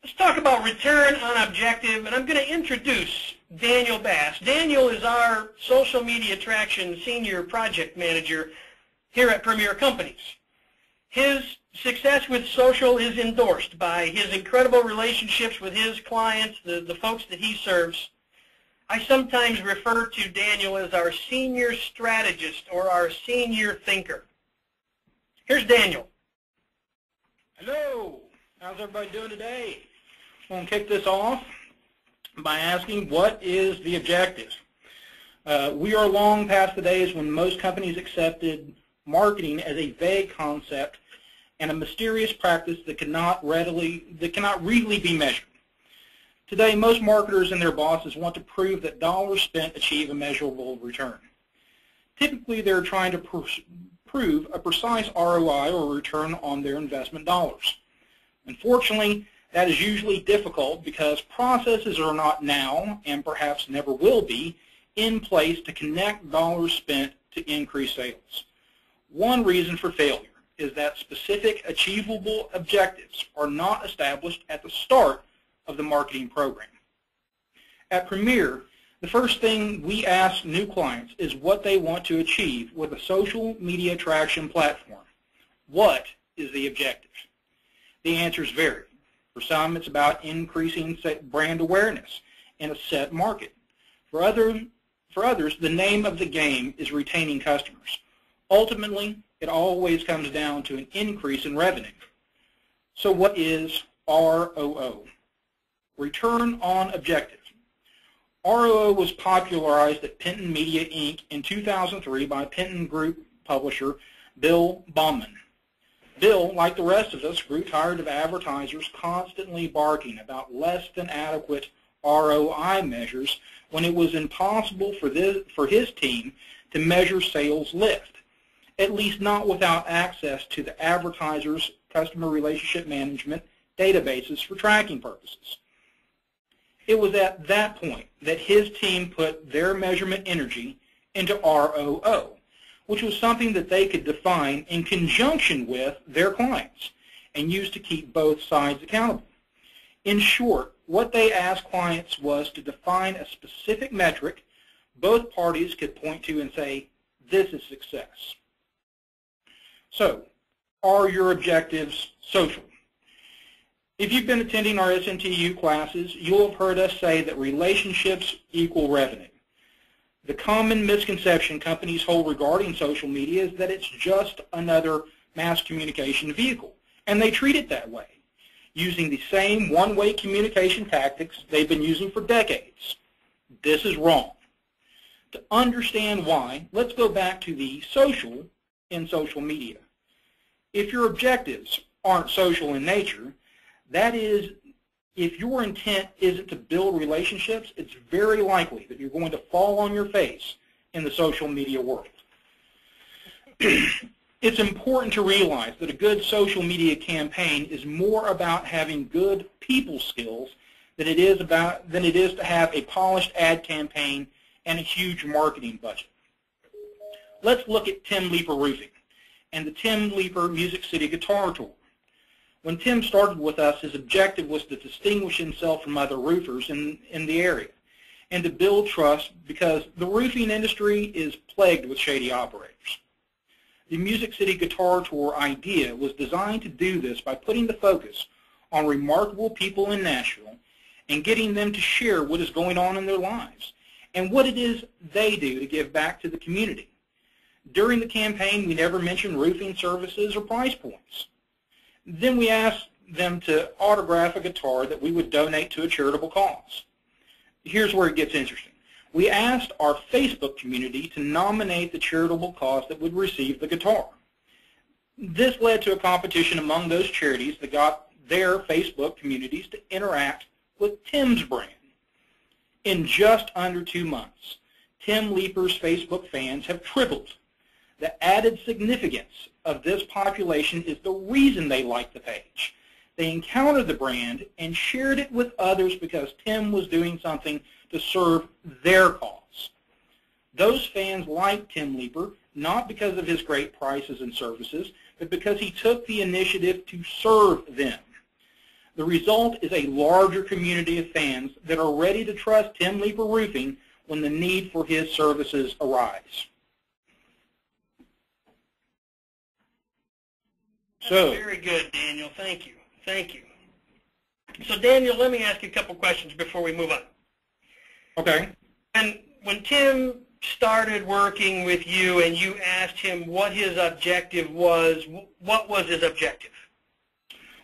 Let's talk about return on objective, and I'm going to introduce Daniel Bass. Daniel is our social media traction senior project manager here at Premier Companies. His success with social is endorsed by his incredible relationships with his clients, the folks that he serves. I sometimes refer to Daniel as our senior strategist or our senior thinker. Here's Daniel. Hello. How's everybody doing today? I'm going to kick this off by asking, what is the objective? We are long past the days when most companies accepted marketing as a vague concept and a mysterious practice that cannot really be measured. Today, most marketers and their bosses want to prove that dollars spent achieve a measurable return. Typically, they're trying to prove a precise ROI or return on their investment dollars. Unfortunately, that is usually difficult because processes are not now, and perhaps never will be, in place to connect dollars spent to increase sales. One reason for failure is that specific achievable objectives are not established at the start of the marketing program. At Premier, the first thing we ask new clients is what they want to achieve with a social media traction platform. What is the objective? The answers vary. For some, it's about increasing brand awareness in a set market. For others, the name of the game is retaining customers. Ultimately, it always comes down to an increase in revenue. So what is ROO? Return on objective. ROO was popularized at Penton Media, Inc. in 2003 by Penton Group publisher Bill Bauman. Bill, like the rest of us, grew tired of advertisers constantly barking about less than adequate ROI measures when it was impossible for his team to measure sales lift, at least not without access to the advertiser's customer relationship management databases for tracking purposes. It was at that point that his team put their measurement energy into ROO, which was something that they could define in conjunction with their clients and use to keep both sides accountable. In short, what they asked clients was to define a specific metric both parties could point to and say, this is success. So, are your objectives social? If you've been attending our SMTU classes, you'll have heard us say that relationships equal revenue. The common misconception companies hold regarding social media is that it's just another mass communication vehicle, and they treat it that way, using the same one-way communication tactics they've been using for decades. This is wrong. To understand why, let's go back to the social in social media. If your objectives aren't social in nature, that is, if your intent isn't to build relationships, it's very likely that you're going to fall on your face in the social media world. It's important to realize that a good social media campaign is more about having good people skills than it is to have a polished ad campaign and a huge marketing budget. Let's look at Tim Leeper Roofing and the Tim Leeper Music City Guitar Tour. When Tim started with us, his objective was to distinguish himself from other roofers in the area and to build trust because the roofing industry is plagued with shady operators. The Music City Guitar Tour idea was designed to do this by putting the focus on remarkable people in Nashville and getting them to share what is going on in their lives and what it is they do to give back to the community. During the campaign, we never mentioned roofing services or price points. Then we asked them to autograph a guitar that we would donate to a charitable cause. Here's where it gets interesting. We asked our Facebook community to nominate the charitable cause that would receive the guitar. This led to a competition among those charities that got their Facebook communities to interact with Tim's brand. In just under 2 months, Tim Leeper's Facebook fans have tripled. The added significance of this population is the reason they liked the page. They encountered the brand and shared it with others because Tim was doing something to serve their cause. Those fans liked Tim Leeper not because of his great prices and services, but because he took the initiative to serve them. The result is a larger community of fans that are ready to trust Tim Leeper Roofing when the need for his services arise. That's very good, Daniel. Thank you. Thank you. So, Daniel, let me ask you a couple questions before we move on. Okay. And when Tim started working with you and you asked him what his objective was, what was his objective?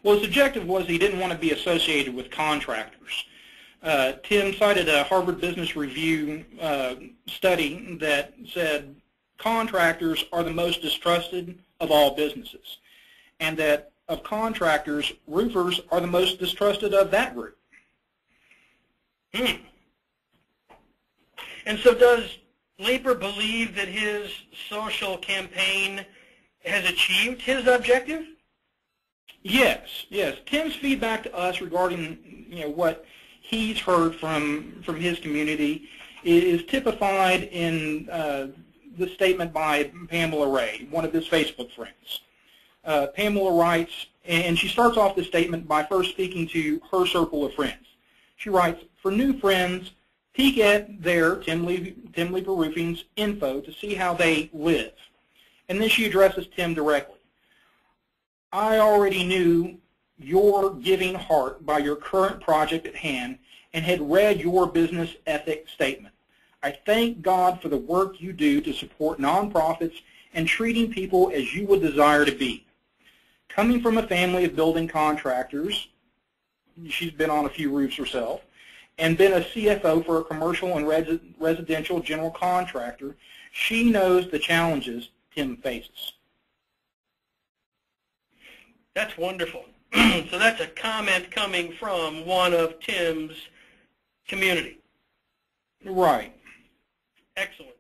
Well, his objective was he didn't want to be associated with contractors. Tim cited a Harvard Business Review study that said contractors are the most distrusted of all businesses, and that of contractors, roofers are the most distrusted of that group. And so does Leeper believe that his social campaign has achieved his objective? Yes, yes. Tim's feedback to us regarding what he's heard from his community is typified in the statement by Pamela Ray, one of his Facebook friends. Pamela writes, and she starts off the statement by first speaking to her circle of friends. She writes, "For new friends, peek at their Tim Leeper Roofing's info to see how they live." And then she addresses Tim directly. "I already knew your giving heart by your current project at hand and had read your business ethic statement. I thank God for the work you do to support nonprofits and treating people as you would desire to be. Coming from a family of building contractors," she's been on a few roofs herself, "and been a CFO for a commercial and residential general contractor, she knows the challenges Tim faces." That's wonderful. So that's a comment coming from one of Tim's community. Right. Excellent.